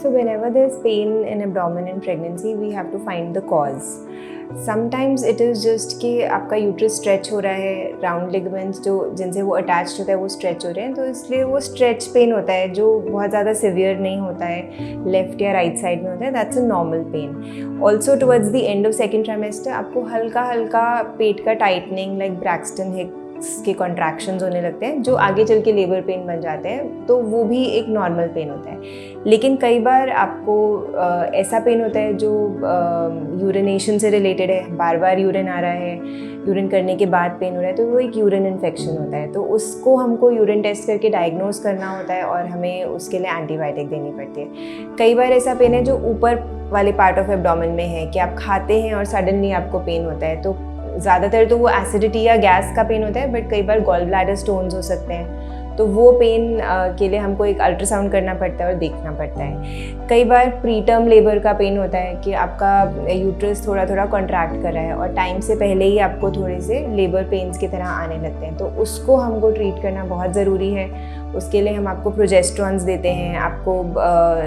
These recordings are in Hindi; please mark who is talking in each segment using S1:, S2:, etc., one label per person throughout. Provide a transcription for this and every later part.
S1: So whenever there's pain in abdomen in pregnancy, we have to find the cause. Sometimes it is just कि आपका यूट्रस स्ट्रेच हो रहा है, राउंड लिगामेंट्स जो जिनसे वो अटैच्ड होता है वो स्ट्रेच हो रहे हैं, तो इसलिए वो स्ट्रेच पेन होता है जो बहुत ज़्यादा सिवियर नहीं होता है, लेफ्ट या राइट साइड में होता है. That's a normal pain. Also towards the end of second trimester आपको हल्का हल्का पेट का टाइटनिंग लाइक ब्रैक्सटन हिक्स के कॉन्ट्रैक्शंस होने लगते हैं जो आगे चल के लेबर पेन बन जाते हैं, तो वो भी एक नॉर्मल पेन होता है. लेकिन कई बार आपको ऐसा पेन होता है जो यूरिनेशन से रिलेटेड है, बार बार यूरिन आ रहा है, यूरिन करने के बाद पेन हो रहा है, तो वो एक यूरिन इन्फेक्शन होता है. तो उसको हमको यूरिन टेस्ट करके डायग्नोज करना होता है और हमें उसके लिए एंटीबायोटिक देनी पड़ती है. कई बार ऐसा पेन है जो ऊपर वाले पार्ट ऑफ एब्डोमेन में है कि आप खाते हैं और सडनली आपको पेन होता है. तो ज़्यादातर तो वो एसिडिटी या गैस का पेन होता है, बट कई बार गॉल ब्लैडर स्टोन्स हो सकते हैं, तो वो पेन के लिए हमको एक अल्ट्रासाउंड करना पड़ता है और देखना पड़ता है. कई बार प्री टर्म लेबर का पेन होता है कि आपका यूट्रस थोड़ा थोड़ा कॉन्ट्रैक्ट कर रहा है और टाइम से पहले ही आपको थोड़े से लेबर पेन्स की तरह आने लगते हैं, तो उसको हमको ट्रीट करना बहुत ज़रूरी है. उसके लिए हम आपको प्रोजेस्ट्रॉन्स देते हैं, आपको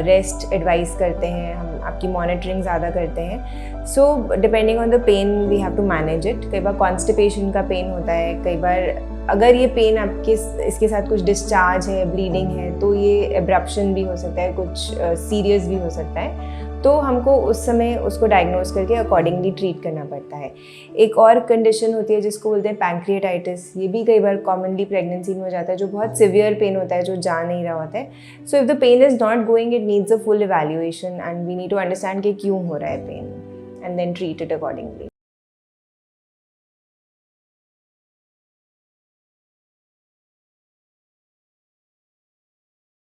S1: रेस्ट एडवाइस करते हैं, हम आपकी मॉनिटरिंग ज़्यादा करते हैं. So depending on the pain we have to manage it. कई बार कॉन्स्टिपेशन का पेन होता है, कई बार अगर ये पेन आपके इसके साथ कुछ डिस्चार्ज है, ब्लीडिंग है, तो ये एब्रप्शन भी हो सकता है, कुछ सीरियस भी हो सकता है. तो हमको उस समय उसको डायग्नोज करके अकॉर्डिंगली ट्रीट करना पड़ता है. एक और कंडीशन होती है जिसको बोलते हैं पैंक्रियाटाइटिस. ये भी कई बार कॉमनली प्रेगनेंसी में हो जाता है, जो बहुत सिवियर पेन होता है, जो जा नहीं रहा होता है. So if the pain is not going, it needs a full evaluation and we need to understand कि क्यों हो रहा है pain and then treat it accordingly.